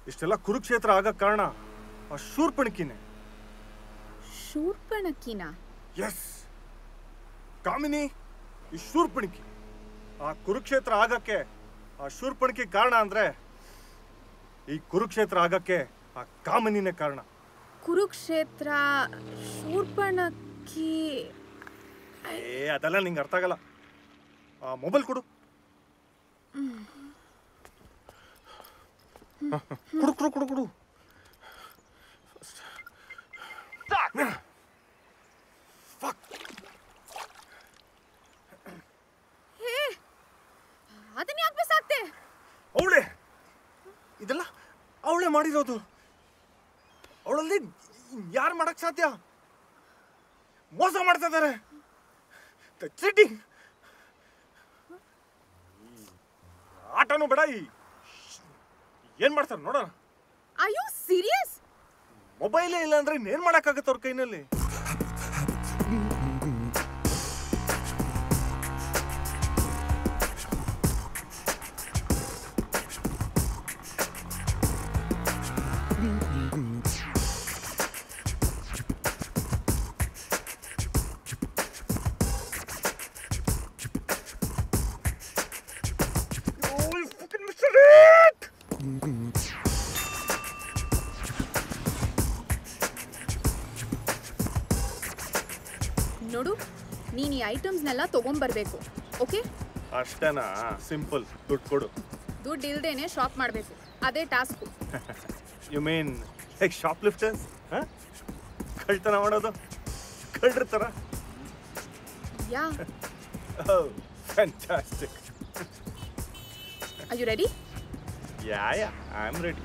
ಇಷ್ಟೆಲ್ಲ ಕುರುಕ್ಷೇತ್ರ ಆಗಕ್ಕೆ ಕಾರಣ ಆ ಶೂರ್ಪಣಕಿನೇ. ಶೂರ್ಪಣಕಿನ? ಎಸ್ ಕಾಮಿನಿ, ಈ ಶೂರ್ಪಣಕಿ. ಆ ಕುರುಕ್ಷೇತ್ರ ಆಗಕ್ಕೆ ಆ ಶೂರ್ಪಣಕಿ ಕಾರಣ ಅಂದ್ರೆ ಈ ಕುರುಕ್ಷೇತ್ರ ಆಗಕ್ಕೆ ಆ ಕಾಮಿನಿನೇ ಕಾರಣ. ಕುರುಕ್ಷೇತ್ರ, ಶೂರ್ಪಣಕಿ. ಅದೆಲ್ಲ ನಿಂಗೆ ಅರ್ಥ ಆಗಲ್ಲ. ಆ ಮೊಬೈಲ್ ಕೊಡು. ಕೊಡು ಕೊಡು ಕೊಡು ಕೊಡು. ಅದನ್ನ ಯಾಕೆ ಬಿಸಾಕ್ತೆ? ಅವಳೆ ಇದೆಲ್ಲ ಅವಳೇ ಮಾಡಿರೋದು. ಅವಳಲ್ಲಿ ಯಾರು ಮಾಡಕ್ ಸಾಧ್ಯ? ಮೋಸ ಮಾಡ್ತಾ ಇದ್ದಾರೆ. ಚೀಟಿಂಗ್. ಆಟನೂ ಬೇಡ, ಏನ್ ಮಾಡ್ತಾರೆ ನೋಡೋಣ. Are you serious? ಮೊಬೈಲೇ ಇಲ್ಲ ಅಂದ್ರೆ ಇನ್ನೇನ್ ಮಾಡಕ್ಕಾಗತ್ತೆ ಅವ್ರ ಕೈನಲ್ಲಿ? ನೋಡು, ನೀನು ಈ ಐಟಮ್ಸ್ನೆಲ್ಲ ತಗೊಂಡ್ಬರ್ಬೇಕು. ಓಕೆ? ಅಷ್ಟೇನಾ? ಸಿಂಪಲ್. ದುಡ್ಡು ಕೊಡು. ದುಡ್ಡು ಇಲ್ದೇನೆ ಶಾಪ್ ಮಾಡಬೇಕು, ಅದೇ task. You mean like shoplifters? ಕಳ್ತನ ಮಾಡೋದು ಕಳ್ರ ಥರ? Yeah. Fantastic. Are you ready? Yeah I am ready.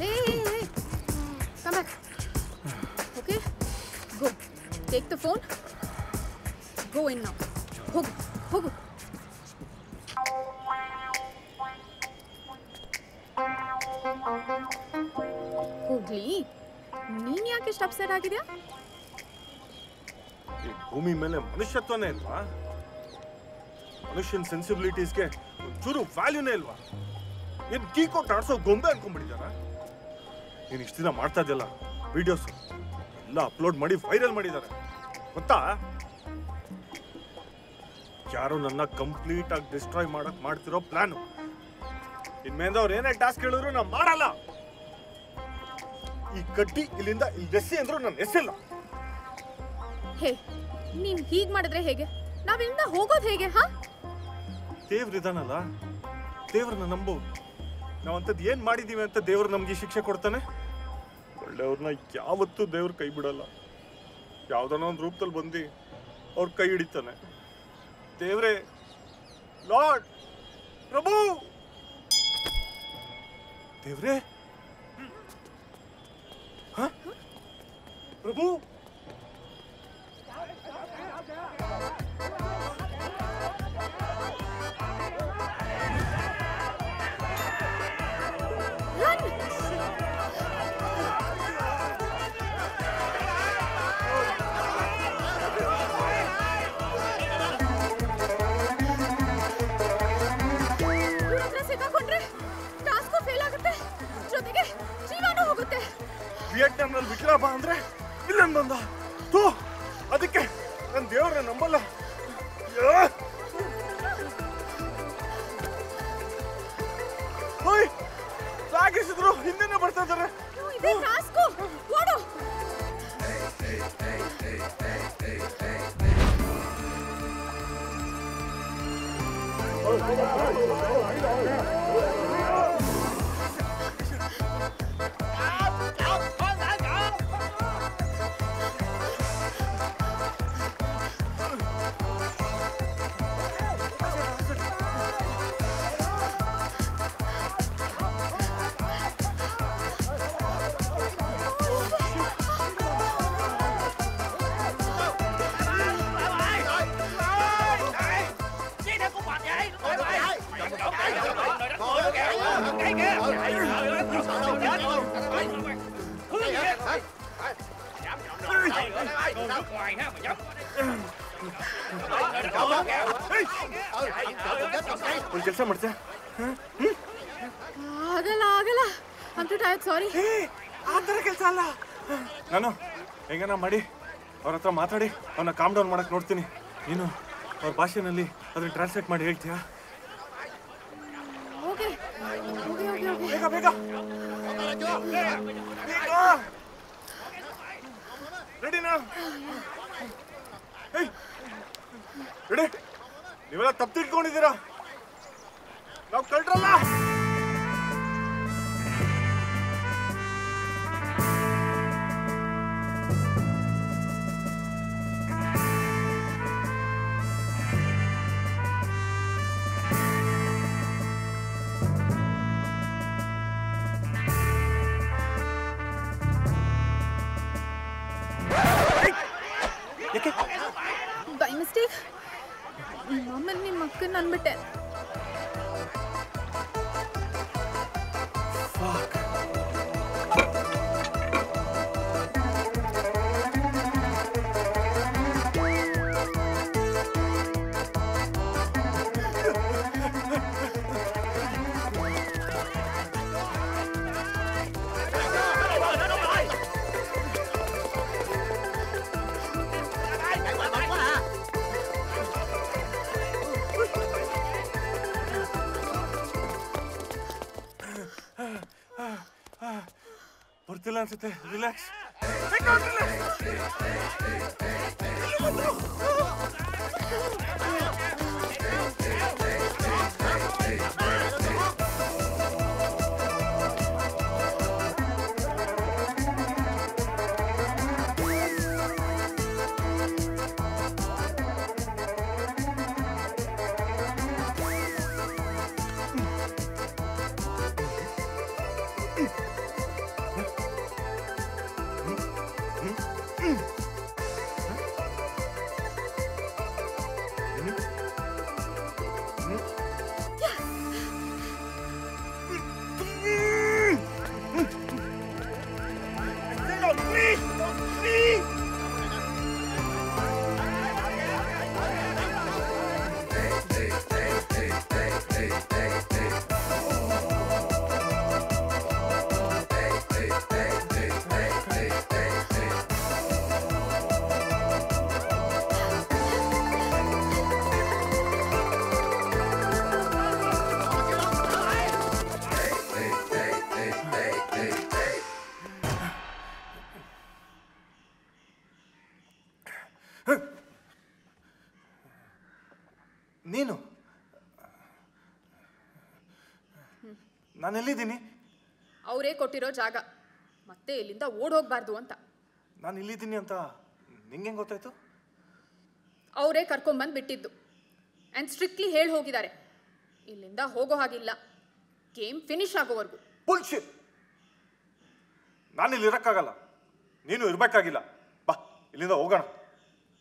Hey, come back. Okay, go. Take the phone. Go in now. ಹೋಗು. ಹೋಗ್ಲಿ. ನೀನ್ ಯಾಕೆ ಇಷ್ಟು ಅಪ್ಸೆಟ್ ಆಗಿದ್ಯಾ? ಈ ಭೂಮಿ ಮೇಲೆ ಮನುಷ್ಯತ್ವನೇ ಇಲ್ವಾ? ಮನುಷ್ಯನ್ ಸೆನ್ಸಿಬಿಲಿಟೀಸ್ಗೆ ಚೂರು ವ್ಯಾಲ್ಯೂನೇ ಇಲ್ವಾ? ಏನ್ ಕೀ ಕೊಟ್ಟು ಆಡ್ಸೋ ಗೊಂಬೆ ಅನ್ಕೊಂಡ್ಬಿಟ್ಟಿದಾರ? ನೀನ್ ಇಷ್ಟು ದಿನ ಮಾಡ್ತಾ ಇದೆಯಲ್ಲ ವಿಡಿಯೋಸ್ ಎಲ್ಲ ಅಪ್ಲೋಡ್ ಮಾಡಿ ವೈರಲ್ ಮಾಡಿದ್ದಾರೆ ಗೊತ್ತಾ? ಯಾರು ನನ್ನ ಕಂಪ್ಲೀಟ್ ಆಗಿ ಡಿಸ್ಟ್ರಾಯ್ ಮಾಡಕ್ ಮಾಡ್ತಿರೋ ಪ್ಲಾನ್. ಇನ್ಮೇಲೆ ಅವ್ರು ಏನೇ ಟಾಸ್ಕ್ ಹೇಳಿದ್ರು ನಾ ಮಾಡಲ್ಲ. ಈ ಕಟ್ಟಿ ಇಲ್ಲಿಂದ ಇಲ್ಲಿ ಎಸ್ಸಿ ಅಂದ್ರು ನನ್ನ ಎಸ್ಸಿಲ್ಲ. ಹೇ, ನೀನ್ ಹೀಗ್ ಮಾಡಿದ್ರೆ ಹೇಗೆ? ನಾವಿಲ್ಲಿಂದ ಹೋಗೋದು ಹೇಗೆ? ಹಾ, ದೇವ್ರಿದಾನಲ್ಲ, ದೇವ್ರನ್ನ ನಂಬು. ನಾವಂತದ್ದು ಏನ್ ಮಾಡಿದೀವಿ ಅಂತ ದೇವ್ರು ನಮ್ಗೆ ಶಿಕ್ಷೆ ಕೊಡ್ತಾನೆ. ಒಳ್ಳೆಯವ್ರನ್ನ ಯಾವತ್ತೂ ದೇವ್ರ ಕೈ ಬಿಡಲ್ಲ. ಯಾವ್ದಾನ ಒಂದು ರೂಪದಲ್ಲಿ ಬಂದು ಅವ್ರ ಕೈ ಹಿಡಿತಾನೆ. ದೇವ್ರೇ, ಲಾರ್ಡ್, ಪ್ರಭು, ದೇವ್ರೇ, ಪ್ರಭು, ವಿಯೆಟ್ನಾಂನಲ್ಲಿ ವಿಕ್ರಮ ಅಂದ್ರೆ ವಿಲನ್ ಬಂದ. ಅದಕ್ಕೆ ನನ್ನ ದೇವ್ರನ್ನ ನಂಬಲ್ಲ. ಸಾಗಿಸಿದ್ರು ಹಿಂದೆನೆ ಬರ್ತಾ ಇದ್ದಾರೆ. ಒಂದು ಕೆಲಸ ಮಾಡ್ತೀಯ? ಆಗಲ್ಲ ಆಗಲ್ಲ ಅಂತೂ ಟೈರ್ಡ್, ಸಾರಿ. ಆ ಥರ ಕೆಲಸ ಅಲ್ಲ. ನಾನು ಹೆಂಗನ ಮಾಡಿ ಅವ್ರ ಹತ್ರ ಮಾತಾಡಿ ಅವನ್ನ ಕಾಮ್ ಡೌನ್ ಮಾಡಕ್ಕೆ ನೋಡ್ತೀನಿ. ನೀನು ಅವ್ರ ಭಾಷೆನಲ್ಲಿ ಅದನ್ನ ಟ್ರಾನ್ಸ್ಲೇಟ್ ಮಾಡಿ ಹೇಳ್ತೀಯಾ? Okay okay okay okay. ಬೇಗ ಬೇಗ ರೆಡಿನಾ? ರೆಡಿ? ನೀವೆಲ್ಲ ತಪ್ಪು ತಿಳ್ಕೊಂಡಿದ್ದೀರಾ. ನಾವು ಕಳ್ರಲ್ಲ. ಬೈ ಮಿಸ್ಟೇಕ್ ಆಮೇಲೆ ನಿಮ್ಮ ಅಕ್ಕನ ಅಂದ್ಬಿಟ್ಟೆ. ಬರ್ತಿಲ್ಲ ಅನ್ಸುತ್ತೆ. ರಿಲ್ಯಾಕ್ಸ್. ನೀನು ನಾನೆಲ್ಲಿದ್ದೀನಿ? ಅವರೇ ಕೊಟ್ಟಿರೋ ಜಾಗ, ಮತ್ತೆ ಇಲ್ಲಿಂದ ಓಡ್ ಹೋಗ್ಬಾರ್ದು ಅಂತ. ನಾನು ಇಲ್ಲಿದ್ದೀನಿ ಅಂತ ನಿಂಗೆ ಗೊತ್ತಾಯ್ತು? ಅವರೇ ಕರ್ಕೊಂಬಂದು ಬಿಟ್ಟಿದ್ದು ಆ್ಯಂಡ್ ಸ್ಟ್ರಿಕ್ಟ್ಲಿ ಹೇಳಿ ಹೋಗಿದ್ದಾರೆ, ಇಲ್ಲಿಂದ ಹೋಗೋ ಹಾಗಿಲ್ಲ, ಗೇಮ್ ಫಿನಿಶ್ ಆಗೋವರೆಗೂ. ಬುಲ್ಶಿಟ್. ನಾನು ಇಲ್ಲಿ ಇರೋಕ್ಕಾಗಲ್ಲ, ನೀನು ಇರಬೇಕಾಗಿಲ್ಲ. ಬಾ ಇಲ್ಲಿಂದ ಹೋಗೋಣ.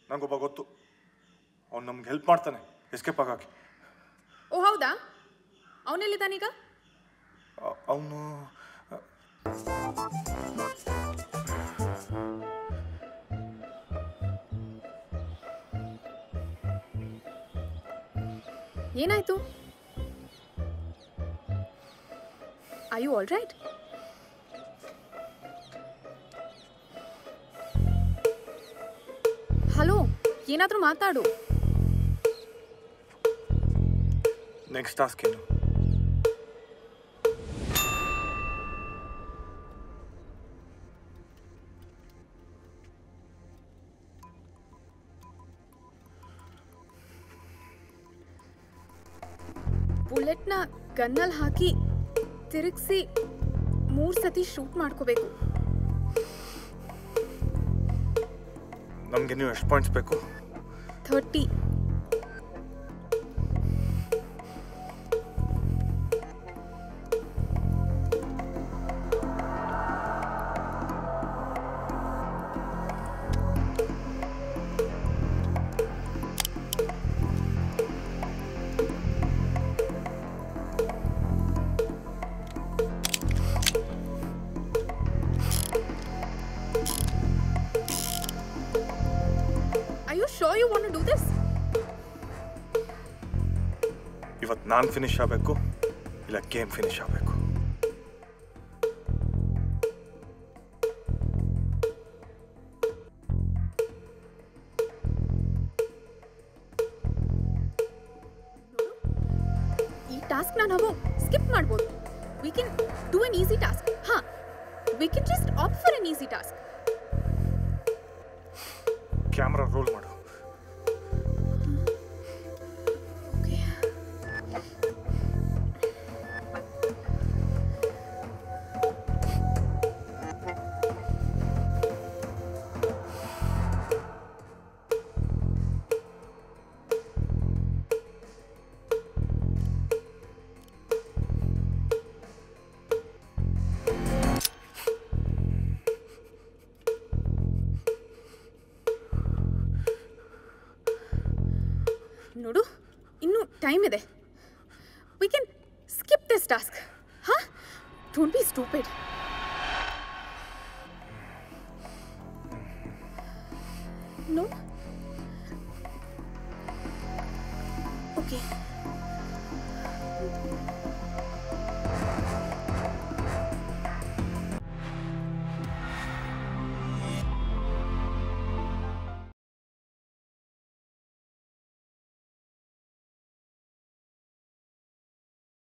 ನನಗೊಬ್ಬ ಗೊತ್ತು, ಅವ್ನು ನಮ್ಗೆ ಹೆಲ್ಪ್ ಮಾಡ್ತಾನೆ ಎಸ್ಕೇಪ್ ಆಗೋಕ್ಕೆ. ಓ ಹೌದಾ? ಅವನೆಲ್ಲಿದ್ದಾನೀಗ? ಅವನು ಏನಾಯ್ತು? Are you all right? Hello, ಏನಾದರೂ ಮಾತಾಡು. ನೆಕ್ಸ್ಟ್ ಟಾಸ್ಕ್ ಏನು? ಬುಲೆಟ್ನ ಗನ್ನಲ್ಲಿ ಹಾಕಿ ತಿರುಗಿಸಿ 3 ಸತಿ ಶೂಟ್ ಮಾಡ್ಕೋಬೇಕು. ನಮಗೆ ನೀವು ಎಷ್ಟು ಪಾಯಿಂಟ್ಸ್ ಬೇಕು? 30. Are you sure you want to do this? ಇವತ್ತು ನಾನು ಫಿನಿಶ್ ಆಗಬೇಕು ಇಲ್ಲ ಗೇಮ್ ಫಿನಿಶ್ ಆಗಬೇಕು. ಈ ಟಾಸ್ಕ್ ನಾವು ಸ್ಕಿಪ್ ಮಾಡ್ಬೋದು. We can do an easy task. ಹಾ, we can just opt for an easy task. Camera roll ಮಾಡು. ನೋಡು, ಇನ್ನೂ ಟೈಮ್ ಇದೆ. We can skip this task. ಹಾ, don't be stupid. No, okay.